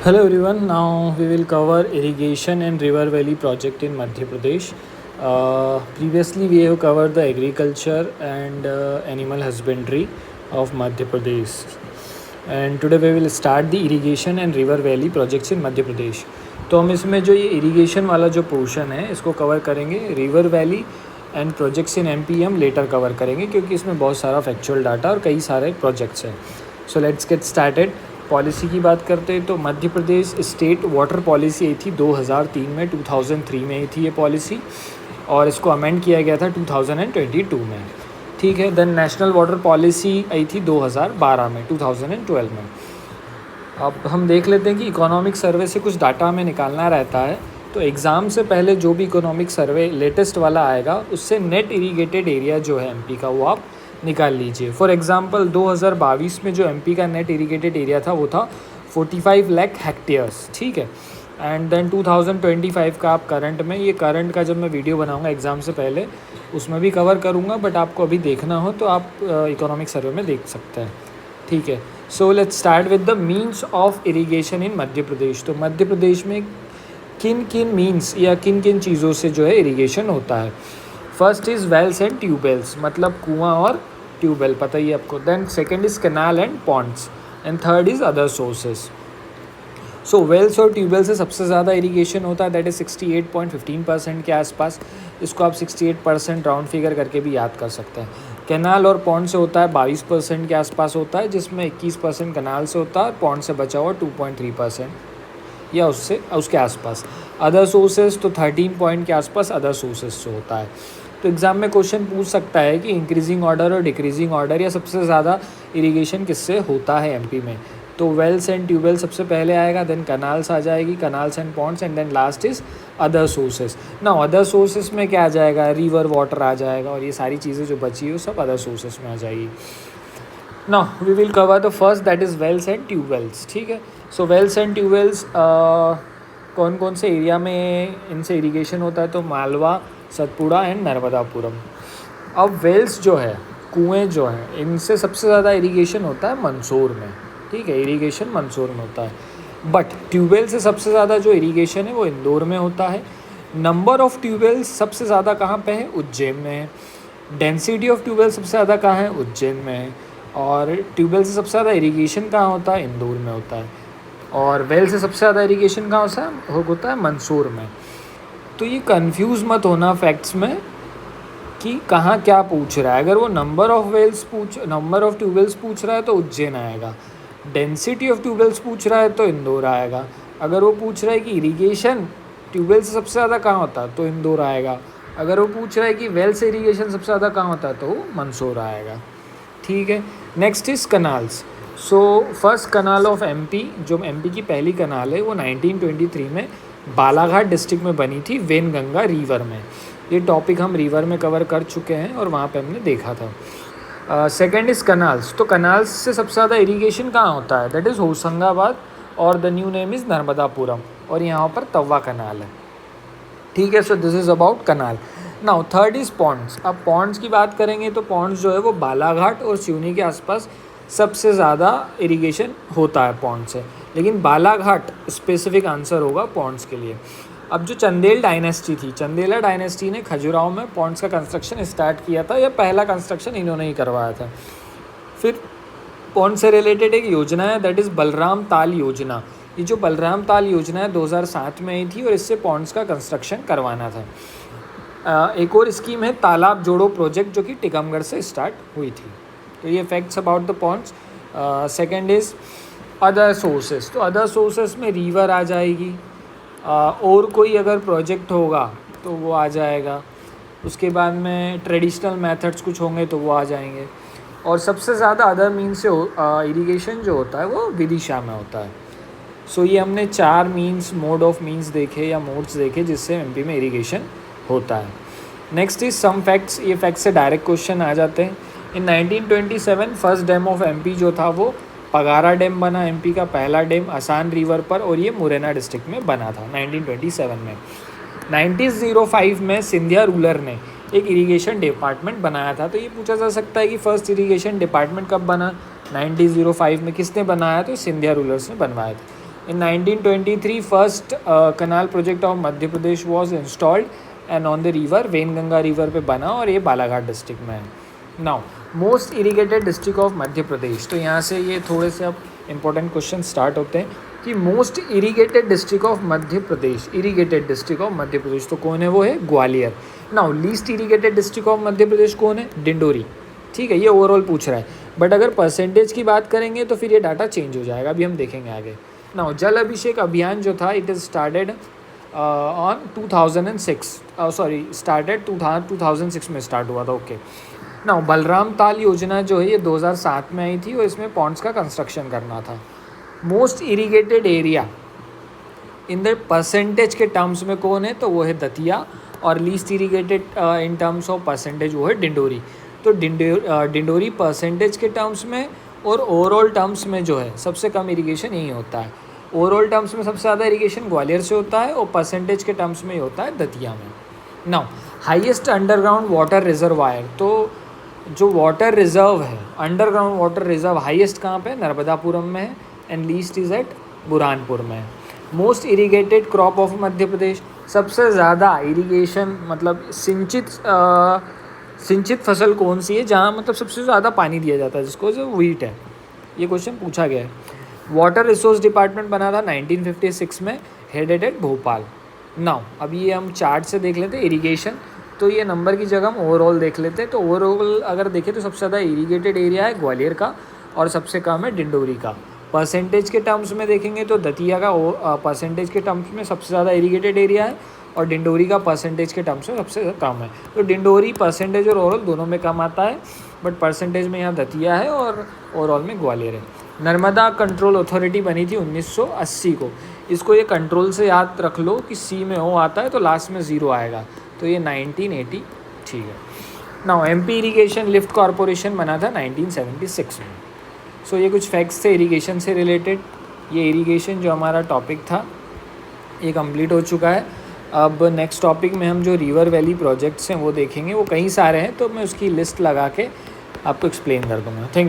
Hello everyone. Now we will cover irrigation and river valley project in Madhya Pradesh. Previously we have covered the agriculture and animal husbandry of Madhya Pradesh. And today we will start the irrigation and river valley projects in Madhya Pradesh. तो हम इसमें जो ये irrigation वाला जो portion है इसको cover करेंगे. River valley and projects in MP हम लेटर कवर करेंगे क्योंकि इसमें बहुत सारा फैक्चुअल डाटा और कई सारे प्रोजेक्ट्स हैं. So let's get started. Policy की बात करते हैं तो मध्य प्रदेश स्टेट वाटर पॉलिसी आई थी 2003 में. 2003 में आई थी ये पॉलिसी और इसको अमेंड किया गया था 2022 में. ठीक है. देन नेशनल वाटर पॉलिसी आई थी 2012 में, 2012 में. अब हम देख लेते हैं कि इकोनॉमिक सर्वे से कुछ डाटा हमें निकालना रहता है. तो एग्ज़ाम से पहले जो भी इकोनॉमिक सर्वे लेटेस्ट वाला आएगा उससे नेट इरीगेटेड एरिया जो है एमपी का वो आप निकाल लीजिए. फॉर एग्जांपल 2022 में जो एमपी का नेट इरीगेटेड एरिया था वो था 45 लाख हेक्टेयर्स. ठीक है. एंड देन 2025 का आप करंट में, ये करंट का जब मैं वीडियो बनाऊंगा एग्ज़ाम से पहले उसमें भी कवर करूंगा, बट आपको अभी देखना हो तो आप इकोनॉमिक सर्वे में देख सकते हैं. ठीक है. So let's start with the means of irrigation in Madhya Pradesh. तो मध्य प्रदेश में किन किन मीन्स या किन किन चीज़ों से जो है इरीगेशन होता है. First is wells and tubewells, मतलब कुआं और ट्यूबवेल, पता ही है आपको. Then second is canal and ponds and third is other sources. So wells और ट्यूबवेल से सबसे ज़्यादा इरीगेशन होता है, दैट इज़ 68.15% के आसपास. इसको आप 68% राउंड फिगर करके भी याद कर सकते हैं. कैनाल और पॉन्ड से होता है 22% के आसपास होता है, जिसमें 21% कैनाल से होता है, पॉन्ड से बचा हुआ 2.3% या उसके आसपास. अदर सोर्सेज तो 13 पॉइंट के आसपास अदर सोर्सेज से होता है. तो एग्ज़ाम में क्वेश्चन पूछ सकता है कि इंक्रीजिंग ऑर्डर और डिक्रीजिंग ऑर्डर या सबसे ज़्यादा इरीगेशन किससे होता है एमपी में. तो वेल्स एंड ट्यूबवेल सबसे पहले आएगा, देन कनाल्स आ जाएगी, canals and ponds, and then last is other sources. ना अदर सोर्सेज में क्या आ जाएगा, रिवर वाटर आ जाएगा, और ये सारी चीज़ें जो बची है वो सब अदर सोर्सेज में आ जाएगी. ना we will cover the first, that is wells and tubewells. ठीक है. सो वेल्स एंड ट्यूबवेल्स कौन कौन से एरिया में इनसे इरीगेशन होता है, तो मालवा, सतपुड़ा एंड नर्मदापुरम. अब वेल्स जो है, कुएं जो हैं, इनसे सबसे ज़्यादा इरीगेशन होता है मंदसौर में. ठीक है. इरीगेशन मंदसौर में होता है. बट ट्यूबवेल से सबसे ज़्यादा जो इरीगेशन है वो इंदौर में होता है. नंबर ऑफ़ ट्यूबवेल्स सबसे ज़्यादा कहाँ पे है, उज्जैन में है. डेंसिटी ऑफ ट्यूबवेल सबसे ज़्यादा कहाँ है, उज्जैन में है. और ट्यूबवेल से सबसे ज़्यादा इरीगेशन कहाँ होता है, इंदौर में होता है. और वेल से सबसे ज़्यादा इरीगेशन कहाँ होता है, मंदसौर में. तो ये कंफ्यूज मत होना फैक्ट्स में कि कहाँ क्या पूछ रहा है. अगर वो नंबर ऑफ ट्यूबवेल्स पूछ रहा है तो उज्जैन आएगा. डेंसिटी ऑफ ट्यूबवेल्स पूछ रहा है तो इंदौर आएगा. अगर वो पूछ रहा है कि इरीगेशन ट्यूबवेल से सबसे ज़्यादा कहाँ होता है तो इंदौर आएगा. अगर वो पूछ रहा है कि वेल से इरीगेशन सबसे ज़्यादा कहाँ होता है तो मंदसौर आएगा. ठीक है. Next is canals. So first canal of MP, जो एमपी की पहली कनाल है वो 1923 में बालाघाट डिस्ट्रिक्ट में बनी थी, वेनगंगा रिवर में. ये टॉपिक हम रिवर में कवर कर चुके हैं और वहाँ पे हमने देखा था. Second is canals. तो कनाल्स से सबसे ज़्यादा इरीगेशन कहाँ होता है, दैट इज़ होशंगाबाद, और the new name is Narmadapuram, और यहाँ पर तवा कनाल है. ठीक है. So this is about canal. Now third is ponds. अब पॉन्ड्स की बात करेंगे तो पॉन्ड्स जो है वो बालाघाट और सिवनी के आसपास सबसे ज़्यादा इरीगेशन होता है पॉन्ड से, लेकिन बालाघाट स्पेसिफिक आंसर होगा पॉन्ड्स के लिए. अब जो चंदेल डायनेस्टी थी, चंदेला डायनेस्टी ने खजुराहो में पॉन्ड्स का कंस्ट्रक्शन स्टार्ट किया था. यह पहला कंस्ट्रक्शन इन्होंने ही करवाया था. फिर पॉन्ड से रिलेटेड एक योजना है, दैट इज़ बलराम ताल योजना. ये जो बलराम ताल योजना है 2007 में आई थी और इससे पॉन्ड्स का कंस्ट्रक्शन करवाना था. एक और स्कीम है तालाब जोड़ो प्रोजेक्ट, जो कि टिकमगढ़ से स्टार्ट हुई थी. तो ये facts about the ponds. Second is other sources. तो अदर सोर्सेज में रिवर आ जाएगी, और कोई अगर प्रोजेक्ट होगा तो वो आ जाएगा. उसके बाद में ट्रेडिशनल मेथड्स कुछ होंगे तो वो आ जाएंगे. और सबसे ज़्यादा अदर मीन्स से इरीगेशन जो होता है वो विदिशा में होता है. सो ये हमने 4 मीन्स, मोड ऑफ मीन्स देखे या मोड्स देखे जिससे एमपी में इरीगेशन होता है. Next is some facts. ये फैक्ट्स से डायरेक्ट क्वेश्चन आ जाते हैं. In 1927 first dam of MP जो था वो पगारा डैम बना, एमपी का पहला डैम आसान रिवर पर, और ये मुरैना डिस्ट्रिक्ट में बना था 1927 में. 1905 में सिंधिया रूलर ने एक इरिगेशन डिपार्टमेंट बनाया था. तो ये पूछा जा सकता है कि फर्स्ट इरिगेशन डिपार्टमेंट कब बना, 1905 में. किसने बनाया, तो सिंधिया रूलर्स ने बनवाया था. In 1923 first canal project of Madhya Pradesh was installed and on the river Wainganga river पे बना और ये बालाघाट डिस्ट्रिक्ट में है. Now most irrigated district of Madhya Pradesh. तो यहाँ से ये थोड़े से अब इंपॉर्टेंट क्वेश्चन स्टार्ट होते हैं कि most irrigated district of Madhya Pradesh. Irrigated district of Madhya Pradesh तो कौन है, वो है Gwalior. Now least irrigated district of Madhya Pradesh कौन है, डिंडोरी. ठीक है, ये ओवरऑल पूछ रहा है, बट अगर परसेंटेज की बात करेंगे तो फिर ये डाटा चेंज हो जाएगा, अभी हम देखेंगे आगे. नाउ जल अभिषेक अभियान जो था it is started on 2006 sorry started 2006 में स्टार्ट हुआ था. ओके. नाउ बलराम ताल योजना जो है ये 2007 में आई थी और इसमें पॉन्ड्स का कंस्ट्रक्शन करना था. Most irrigated area in the percentage के टर्म्स में कौन है, तो वो है दतिया. और least irrigated in terms of percentage वो है डिंडोरी. तो डिंडोरी परसेंटेज के टर्म्स में और ओवरऑल टर्म्स में जो है सबसे कम इरीगेशन यही होता है. ओवरऑल टर्म्स में सबसे ज़्यादा इरीगेशन ग्वालियर से होता है और परसेंटेज के टर्म्स में ही होता है दतिया में. Now highest underground water reservoir. तो जो वाटर रिजर्व है, अंडरग्राउंड वाटर रिजर्व हाईएस्ट कहाँ पे, नर्मदापुरम में है and least is at Burhanpur में है. Most irrigated crop of Madhya Pradesh. सबसे ज़्यादा इरीगेशन मतलब सिंचित फसल कौन सी है जहाँ मतलब सबसे ज़्यादा पानी दिया जाता है, जिसको जो व्हीट है. ये क्वेश्चन पूछा गया है. वाटर रिसोर्स डिपार्टमेंट बना था 1956 में, हेडेड एट भोपाल. नाउ अब ये हम चार्ट से देख लेते हैं इरीगेशन. तो ये नंबर की जगह हम ओवरऑल देख लेते हैं. तो ओवरऑल अगर देखें तो सबसे ज़्यादा इरीगेटेड एरिया है ग्वालियर का और सबसे कम है डिंडोरी का. परसेंटेज के टर्म्स में देखेंगे तो दतिया का परसेंटेज के टर्म्स में सबसे ज़्यादा इरीगेटेड एरिया है और डिंडोरी का परसेंटेज के टर्म्स में सबसे कम है. तो डिंडोरी परसेंटेज और ओवरऑल दोनों में कम आता है, बट परसेंटेज में यहाँ दतिया है और ओवरऑल में ग्वालियर है. नर्मदा कंट्रोल अथॉरिटी बनी थी 1980 को. इसको ये कंट्रोल से याद रख लो कि सी में ओ आता है तो लास्ट में ज़ीरो आएगा, तो ये 1980. ठीक है. Now MP irrigation lift corporation बना था 1976 में. सो ये कुछ फैक्ट्स थे इरीगेशन से रिलेटेड. ये इरीगेशन जो हमारा टॉपिक था ये कंप्लीट हो चुका है. अब नेक्स्ट टॉपिक में हम जो रिवर वैली प्रोजेक्ट्स हैं वो देखेंगे. वो कई सारे हैं तो मैं उसकी लिस्ट लगा के आपको एक्सप्लेन कर दूँगा. Thank you.